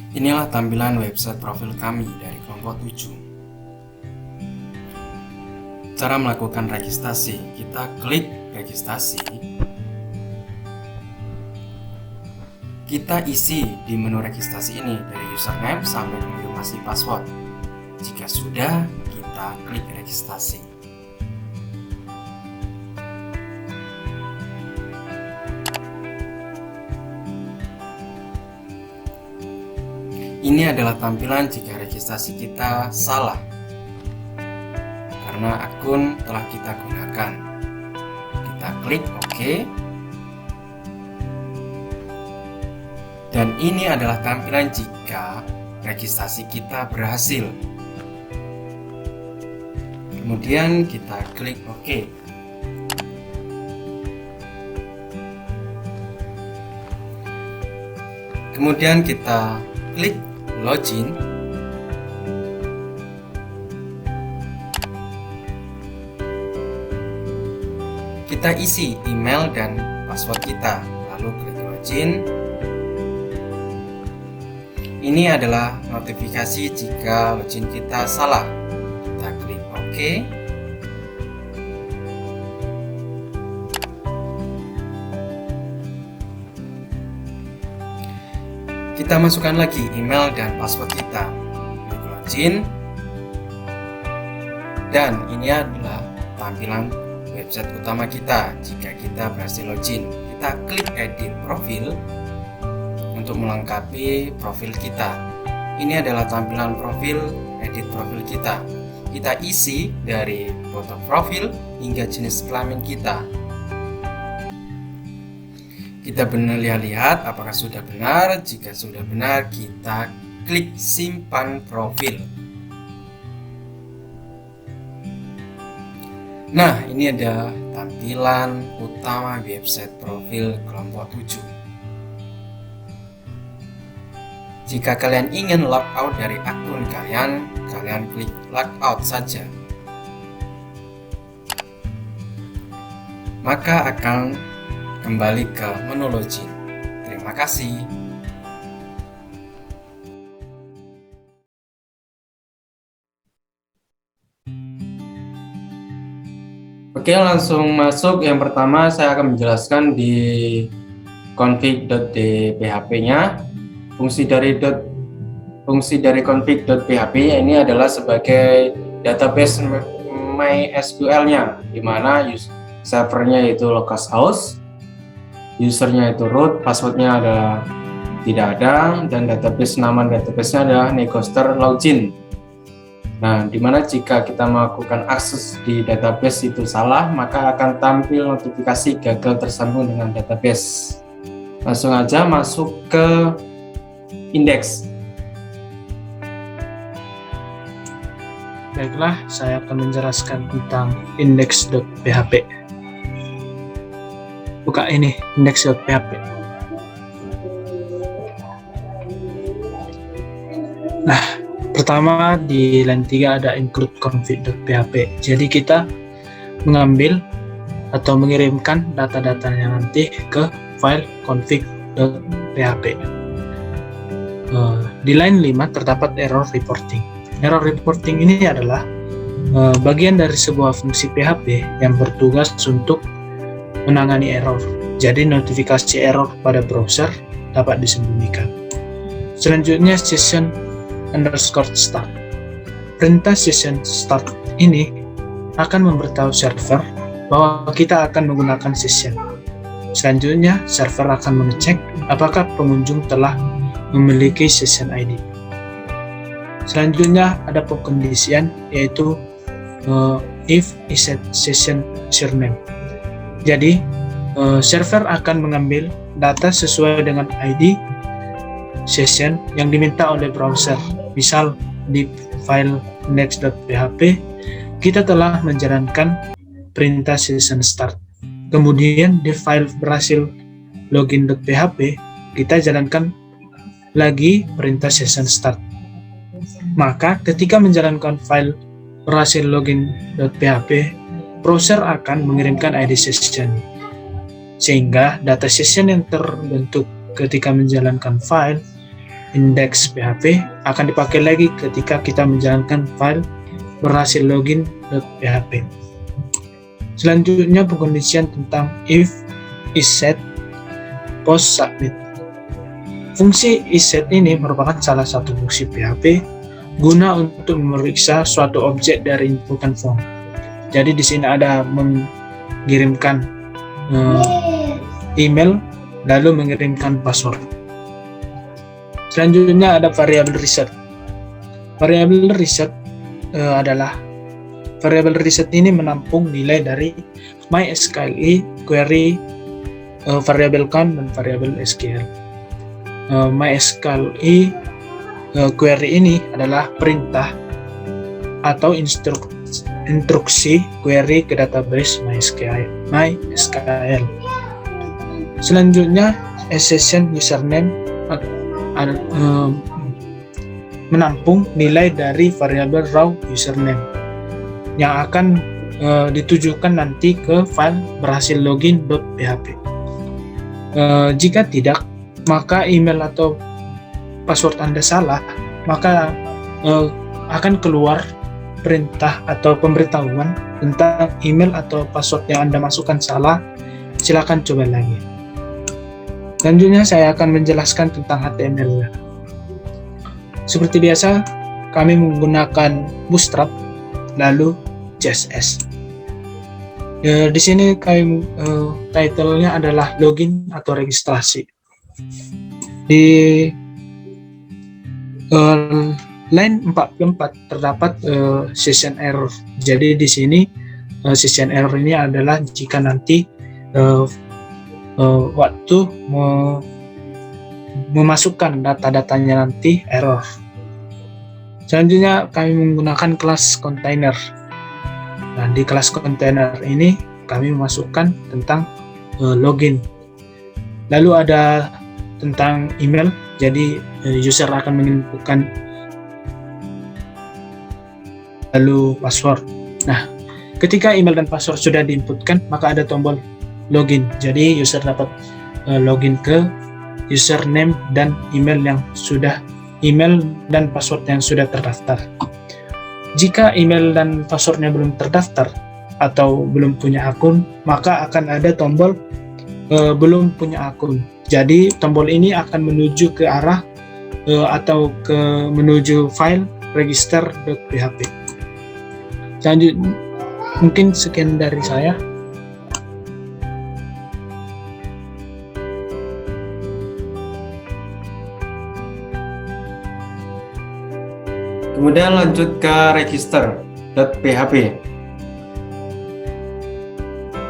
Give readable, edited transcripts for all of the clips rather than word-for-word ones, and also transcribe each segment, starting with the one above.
Inilah tampilan website profil kami dari kelompok 7. Cara melakukan registrasi, kita klik registrasi. Kita isi di menu registrasi ini dari username sampai konfirmasi password. Jika sudah, kita klik registrasi. Ini adalah tampilan jika registrasi kita salah karena akun telah kita gunakan. Kita klik OK. Dan ini adalah tampilan jika registrasi kita berhasil. Kemudian kita klik OK. Kemudian kita klik login. Kita isi email dan password kita, lalu klik login. Ini adalah notifikasi jika login kita salah. Kita klik OK. Kita masukkan lagi email dan password kita. Klik login. Dan ini adalah tampilan website utama kita jika kita berhasil login. Kita klik edit profil untuk melengkapi profil kita. Ini adalah tampilan profil, edit profil kita. Kita isi dari foto profil hingga jenis kelamin kita. Kita lihat apakah sudah benar. Jika sudah benar, kita klik simpan profil. Nah, ini ada tampilan utama website profil kelompok 7. Jika kalian ingin logout dari akun kalian klik logout saja. Maka akan kembali ke menu login. Terima kasih. Oke, langsung masuk. Yang pertama saya akan menjelaskan di config.php-nya. Fungsi dari config.php ini adalah sebagai database MySQL-nya, di mana servernya itu localhost, usernya itu root, passwordnya tidak ada, dan nama database-nya adalah Negoster Login. Nah, dimana jika kita melakukan akses di database itu salah, maka akan tampil notifikasi gagal tersambung dengan database. Langsung aja masuk ke indeks. Baiklah, saya akan menjelaskan tentang index.php. Buka ini, index.php. Nah, pertama di line 3 ada include config.php. Jadi kita mengambil atau mengirimkan data-datanya nanti ke file config.php. Di line 5 terdapat error reporting. Error reporting ini adalah bagian dari sebuah fungsi PHP yang bertugas untuk menangani error. Jadi notifikasi error pada browser dapat disembunyikan. Selanjutnya session _start. Perintah session start ini akan memberitahu server bahwa kita akan menggunakan session. Selanjutnya server akan mengecek apakah pengunjung telah memiliki session ID. Selanjutnya ada pengkondisian, yaitu if is session username. Jadi server akan mengambil data sesuai dengan ID session yang diminta oleh browser. Misal di file index.php kita telah menjalankan perintah session start. Kemudian di file berhasil login.php kita jalankan lagi perintah session start. Maka ketika menjalankan file berhasil login.php, browser akan mengirimkan ID session, sehingga data session yang terbentuk ketika menjalankan file index PHP akan dipakai lagi ketika kita menjalankan file berhasil login.php. Selanjutnya pengkondisian tentang if, isSet, post submit. Fungsi isSet ini merupakan salah satu fungsi PHP guna untuk memeriksa suatu objek dari inputan form. Jadi di sini ada mengirimkan email lalu mengirimkan password. Selanjutnya ada variable reset. Variable reset adalah variable reset ini menampung nilai dari MySQL query, variable count dan variable SQL. MySQL query ini adalah perintah atau instruksi query ke database MySQL. Selanjutnya session username menampung nilai dari variabel raw username yang akan ditujukan nanti ke file berhasil login.php. Jika tidak, maka email atau password Anda salah, maka akan keluar perintah atau pemberitahuan tentang email atau password yang Anda masukkan salah. Silakan coba lagi. Selanjutnya saya akan menjelaskan tentang HTML. Seperti biasa, kami menggunakan Bootstrap lalu CSS. Di sini kami title-nya adalah login atau registrasi. Di line 44 terdapat session error. Jadi di sini session error ini adalah jika nanti waktu memasukkan data-datanya nanti error. Selanjutnya kami menggunakan kelas container. Nah, di kelas container ini kami memasukkan tentang login. Lalu ada tentang email, jadi user akan menginputkan lalu password. Nah, ketika email dan password sudah diinputkan, maka ada tombol login. Jadi user dapat login ke username dan email dan password yang sudah terdaftar. Jika email dan passwordnya belum terdaftar atau belum punya akun, maka akan ada tombol belum punya akun. Jadi tombol ini akan menuju ke arah atau menuju file register.php. Selanjutnya mungkin sekian dari saya. Kemudian lanjut ke register.php.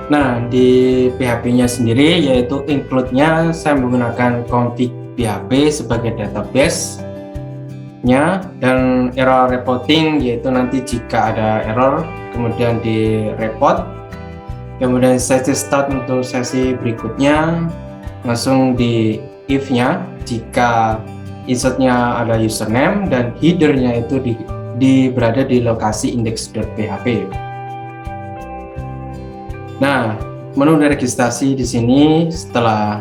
Nah, di PHP-nya sendiri yaitu include-nya saya menggunakan config PHP sebagai database-nya, dan error reporting yaitu nanti jika ada error kemudian di report. Kemudian sesi start untuk sesi berikutnya langsung di if-nya jika insertnya ada username dan header-nya itu berada di lokasi index.php. Nah, menu registrasi di sini setelah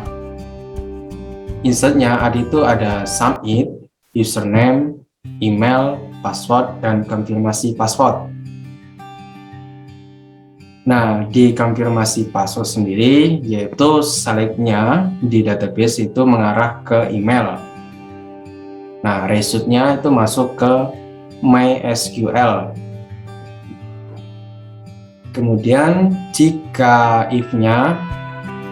insertnya ada submit, username, email, password, dan konfirmasi password. Nah, di konfirmasi password sendiri yaitu select-nya di database itu mengarah ke email. Nah, result-nya itu masuk ke MySQL. Kemudian jika if-nya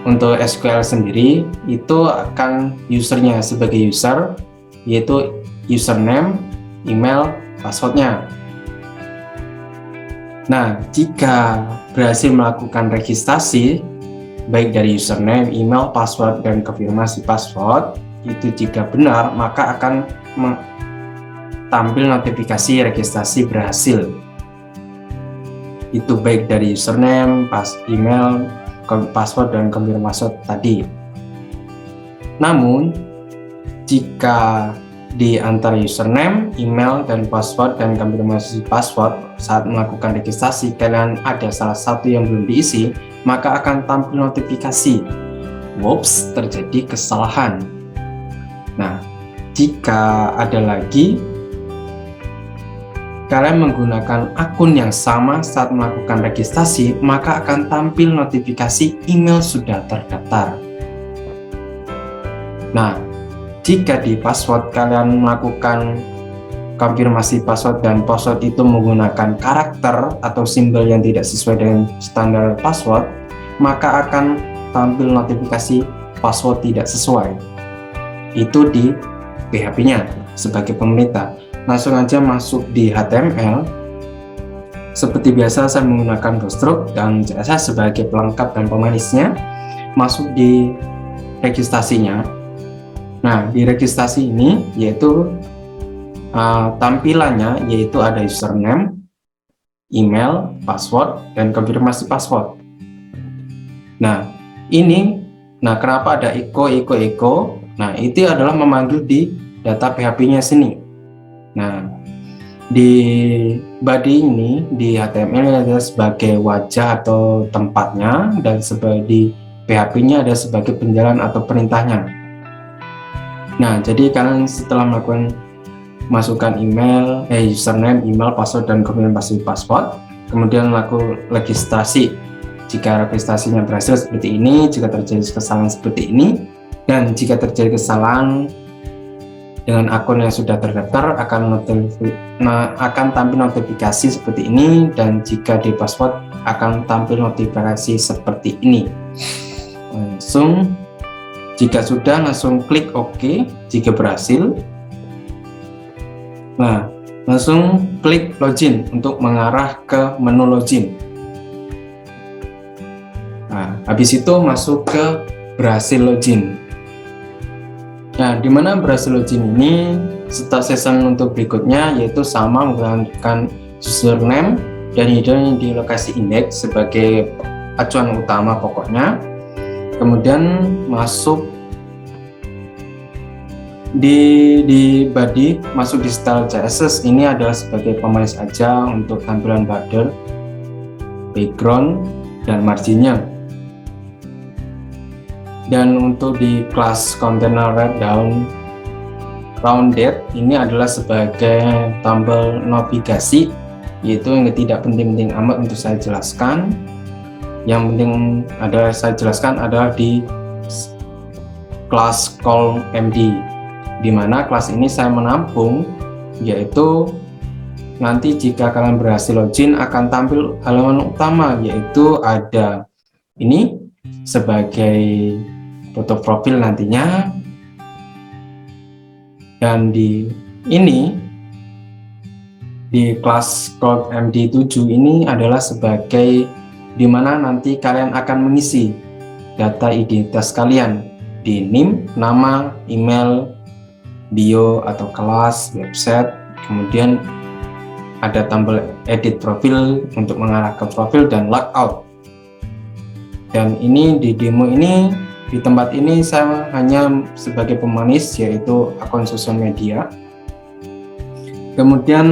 untuk SQL sendiri itu akan usernya sebagai user, yaitu username, email, passwordnya. Nah, jika berhasil melakukan registrasi baik dari username, email, password, dan konfirmasi password, itu jika benar maka akan tampil notifikasi registrasi berhasil. Itu baik dari username, email, password, dan konfirmasi tadi. Namun jika di antara username, email, dan password dan konfirmasi password saat melakukan registrasi kalian ada salah satu yang belum diisi, maka akan tampil notifikasi, "Whoops, terjadi kesalahan." Nah, jika ada lagi kalian menggunakan akun yang sama saat melakukan registrasi, maka akan tampil notifikasi email sudah terdaftar. Nah, jika di password kalian melakukan konfirmasi password dan password itu menggunakan karakter atau simbol yang tidak sesuai dengan standar password, maka akan tampil notifikasi password tidak sesuai. Itu di PHP-nya sebagai pemerintah. Langsung aja masuk di HTML. Seperti biasa saya menggunakan Bootstrap dan CSS sebagai pelengkap dan pemanisnya. Masuk di registrasinya. Nah, di registrasi ini yaitu tampilannya yaitu ada username, email, password, dan konfirmasi password. Nah, kenapa ada echo? Nah, itu adalah memanggil di data PHP-nya sini. Nah, di body ini di HTML ada sebagai wajah atau tempatnya, dan di PHP-nya ada sebagai penjalan atau perintahnya. Nah, jadi kalian setelah melakukan masukkan email, username, email, password, dan konfirmasi password, kemudian lakukan registrasi. Jika registrasinya berhasil seperti ini, jika terjadi kesalahan seperti ini, dan jika terjadi kesalahan dengan akun yang sudah terdaftar akan tampil notifikasi seperti ini, dan jika di password akan tampil notifikasi seperti ini. Jika sudah, langsung klik OK jika berhasil. Nah, langsung klik login untuk mengarah ke menu login. Nah, habis itu masuk ke berhasil login. Nah, di mana berhasil login ini, start session untuk berikutnya yaitu sama menggunakan username dan hidden di lokasi indeks sebagai acuan utama pokoknya. Kemudian masuk di body, masuk di style CSS. Ini adalah sebagai pemanis aja untuk tampilan border, background, dan marginnya. Dan untuk di kelas container write down rounded, ini adalah sebagai tombol navigasi, yaitu yang tidak penting-penting amat untuk saya jelaskan. Yang penting adalah saya jelaskan adalah di kelas call MD, di mana kelas ini saya menampung, yaitu nanti jika kalian berhasil login akan tampil halaman utama, yaitu ada ini sebagai foto profil nantinya, dan di kelas code MD7 ini adalah sebagai dimana nanti kalian akan mengisi data identitas kalian di NIM, nama, email, bio atau kelas, website, kemudian ada tombol edit profil untuk mengarah ke profil, dan logout. Dan ini di demo ini, di tempat ini saya hanya sebagai pemanis, yaitu akun sosial media. Kemudian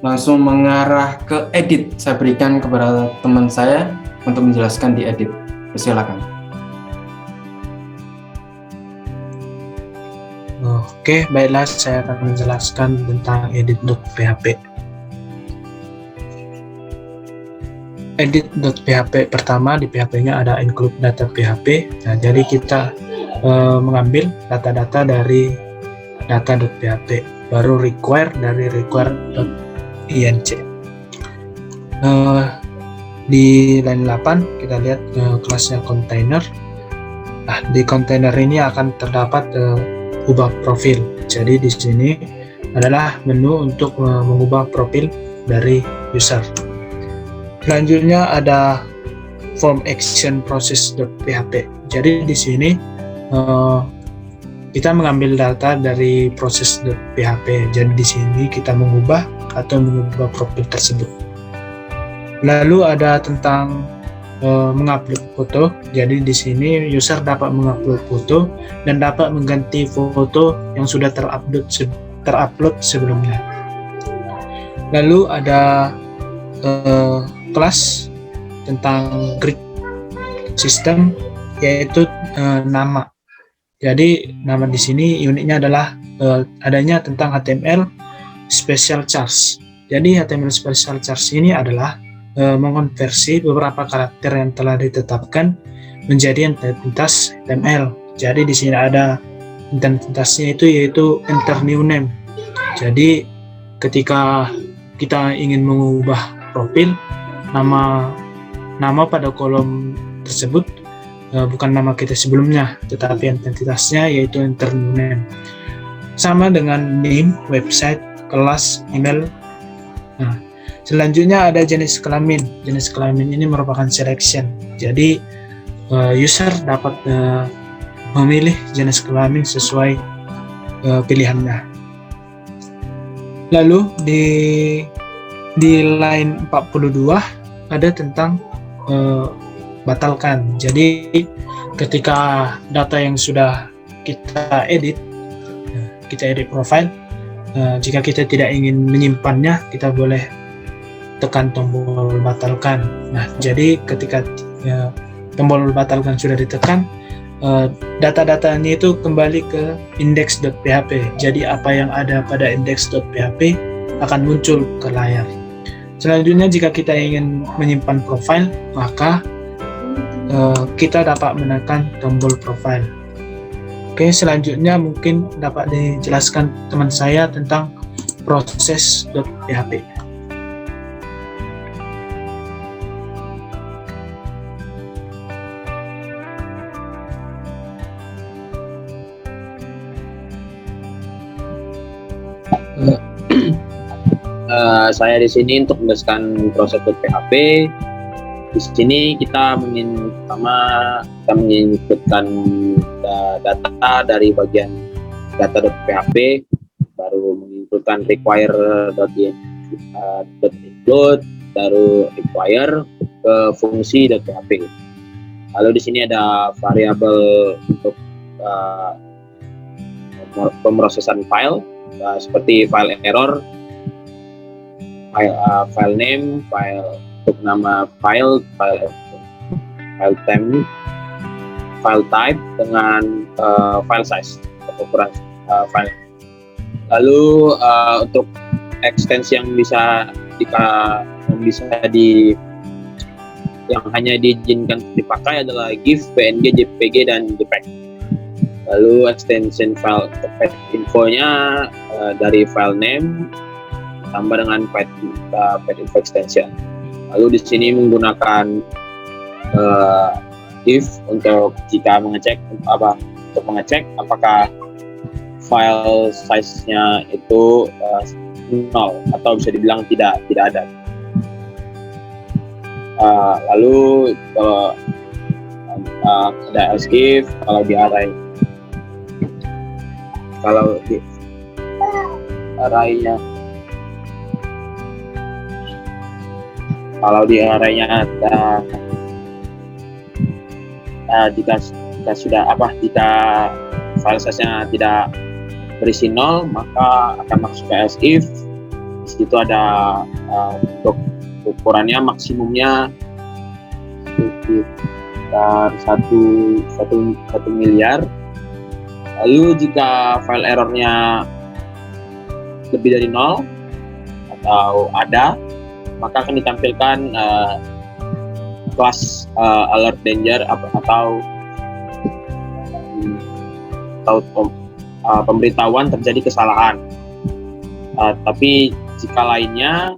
langsung mengarah ke edit. Saya berikan kepada teman saya untuk menjelaskan di edit. Silakan. Oke, baiklah, saya akan menjelaskan tentang edit.php. Edit.php pertama, di PHP-nya ada include data PHP. Nah, jadi kita mengambil data-data dari data.php, baru require dari require.inc. Di line 8 kita lihat kelasnya container. Nah, di container ini akan terdapat ubah profil. Jadi di sini adalah menu untuk mengubah profil dari user. Selanjutnya ada form action process.php. Jadi di sini kita mengambil data dari proses.php. Jadi di sini kita mengubah atau mengubah profil tersebut. Lalu ada tentang mengupload foto. Jadi di sini user dapat mengupload foto dan dapat mengganti foto yang sudah terupload sebelumnya. Lalu ada kelas tentang grid system, yaitu nama. Jadi nama di sini uniknya adalah adanya tentang HTML special charge. Jadi HTML special charge ini adalah mengonversi beberapa karakter yang telah ditetapkan menjadi entitas HTML. Jadi di sini ada entitasnya itu yaitu enter new name. Jadi ketika kita ingin mengubah profil, nama pada kolom tersebut bukan nama kita sebelumnya, tetapi entitasnya yaitu enter new name. Sama dengan name, website, kelas, email. Nah, selanjutnya ada jenis kelamin. Jenis kelamin ini merupakan selection. Jadi user dapat memilih jenis kelamin sesuai pilihannya. Lalu di line 42 ada tentang batalkan. Jadi ketika data yang sudah kita edit profile, jika kita tidak ingin menyimpannya, kita boleh tekan tombol batalkan. Nah, jadi ketika tombol batalkan sudah ditekan, data-datanya itu kembali ke index.php. Jadi apa yang ada pada index.php akan muncul ke layar. Selanjutnya, jika kita ingin menyimpan profile, maka kita dapat menekan tombol profile. Oke, selanjutnya mungkin dapat dijelaskan teman saya tentang proses.php. Saya di sini untuk menjelaskan proses.php. Di sini kita menginputkan data dari bagian data.php, baru menginputkan require.include, baru require ke fungsi.php. Lalu di sini ada variabel untuk pemrosesan file, seperti file error, file name, file untuk nama file time, file type dengan file size atau ukuran file. Lalu untuk ekstensi yang yang hanya diizinkan dipakai adalah GIF, PNG, JPG, dan JPEG. Lalu extension file infonya dari file name tambah dengan info extension. Lalu di sini menggunakan if untuk jika mengecek apakah file size-nya itu nol atau bisa dibilang tidak ada. Lalu ada else if kalau di arraynya jika file size-nya tidak berisi 0, maka akan masuk ke else if. Di situ ada untuk ukurannya maksimumnya sekitar 1 miliar. Lalu jika file errornya lebih dari 0 atau ada, maka akan ditampilkan kelas alert danger atau pemberitahuan terjadi kesalahan. Tapi jika lainnya,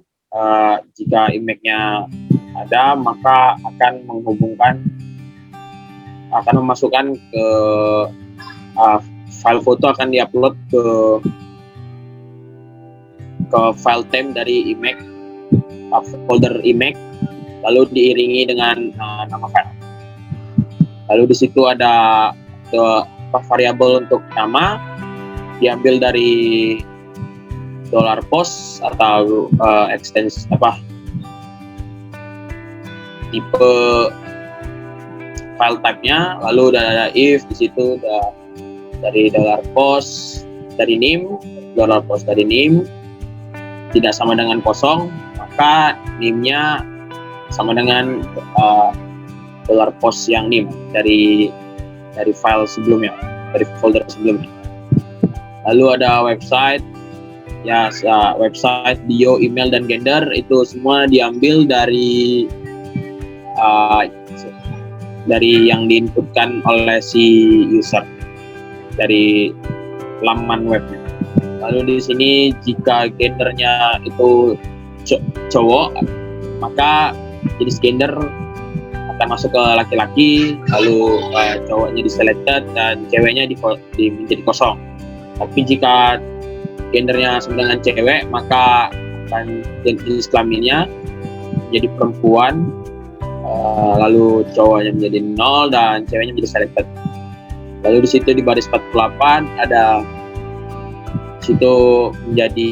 jika image-nya ada, maka akan memasukkan ke file foto, akan diupload ke file temp dari image, folder image, lalu diiringi dengan nama file. Lalu di situ ada variabel untuk nama, diambil dari $post atau extension tipe file type-nya. Lalu ada if, di situ dari $post dari name, $post dari name tidak sama dengan kosong, maka name-nya sama dengan $post yang name dari file sebelumnya. dari folder sebelumnya. Lalu ada website, website, bio, email, dan gender itu semua diambil dari yang diinputkan oleh si user dari laman webnya. Lalu di sini jika gendernya itu cowok, maka jenis gender akan masuk ke laki-laki, lalu cowoknya di-selected dan ceweknya menjadi kosong. Tapi jika gendernya sama dengan cewek, maka akan jenis kelaminnya menjadi perempuan, lalu cowoknya menjadi 0 dan ceweknya menjadi selected. Lalu di situ di baris 48 ada situ menjadi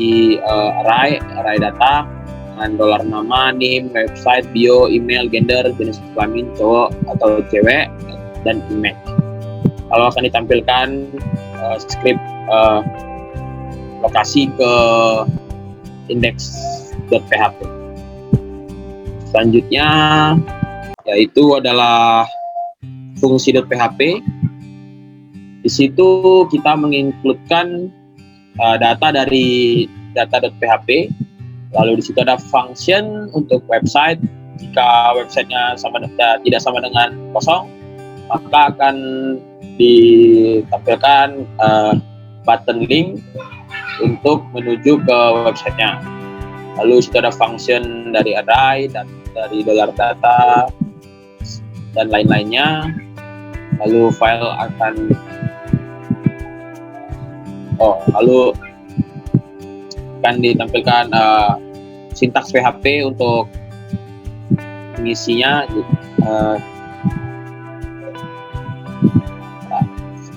array data dengan dolar nama, name, website, bio, email, gender, jenis kelamin cowok atau cewek, dan image. Lalu akan ditampilkan script lokasi ke index.php. Selanjutnya yaitu adalah fungsi.php. Di situ kita menginkludkan data dari data.php. Lalu di situ ada function untuk website. Jika websitenya tidak sama dengan kosong, maka akan ditampilkan button link untuk menuju ke websitenya. Lalu di situ ada function dari array dan dari dollar data dan lain-lainnya. Lalu file akan ditampilkan sintaks PHP untuk mengisinya,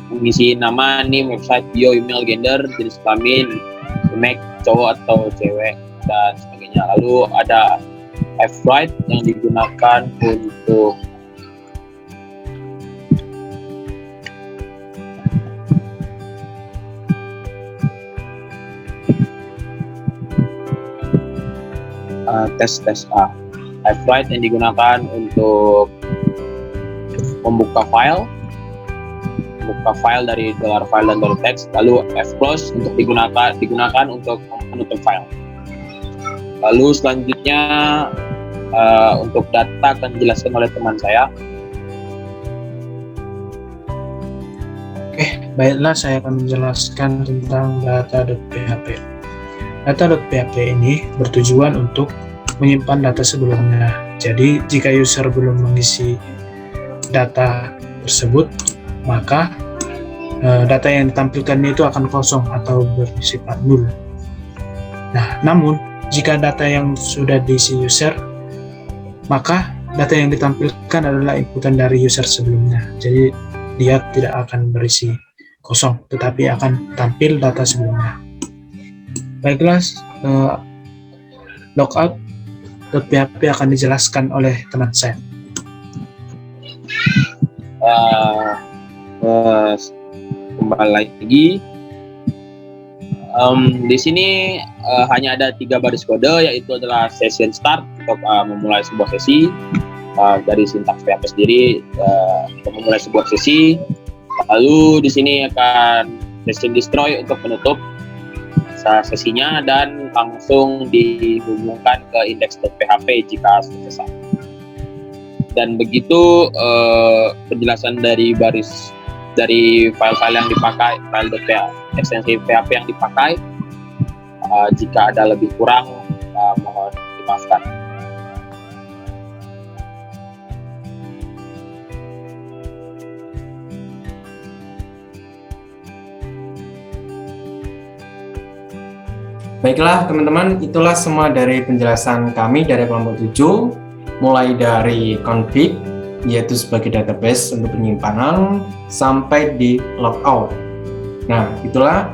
mengisi nama, name, website, bio, email, gender, jenis kelamin, image, cowok atau cewek, dan sebagainya. Lalu ada fwrite yang digunakan untuk tes fwrite yang digunakan untuk membuka file dari dollar file dan dollar text. Lalu fclose untuk digunakan untuk menutup file. Lalu selanjutnya untuk data akan dijelaskan oleh teman saya. Oke, baiklah, saya akan menjelaskan tentang data.php. Data.php ini bertujuan untuk menyimpan data sebelumnya. Jadi, jika user belum mengisi data tersebut, maka data yang ditampilkan itu akan kosong atau bersifat nul. Nah, namun jika data yang sudah diisi user, maka data yang ditampilkan adalah inputan dari user sebelumnya. Jadi dia tidak akan berisi kosong, tetapi akan tampil data sebelumnya. Baiklah, logout.php akan dijelaskan oleh teman saya. Kembali lagi, di sini hanya ada 3 baris kode, yaitu adalah session start untuk memulai sebuah sesi, dari sintaks PHP sendiri untuk memulai sebuah sesi. Lalu di sini akan session destroy untuk menutup sesinya dan langsung dihubungkan ke index.php jika selesai. Dan begitu penjelasan dari file-file yang dipakai, ekstensi PHP yang dipakai. Jika ada lebih kurang, mohon dimaafkan. Baiklah teman-teman, itulah semua dari penjelasan kami dari kelompok 7, mulai dari config, yaitu sebagai database untuk penyimpanan, sampai di logout. Nah, itulah.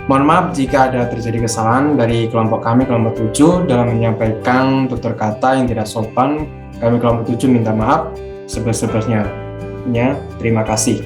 Mohon maaf jika ada terjadi kesalahan dari kelompok kami, kelompok 7, dalam menyampaikan tutur kata yang tidak sopan. Kami kelompok 7 minta maaf sebesar-besarnya. Terima kasih.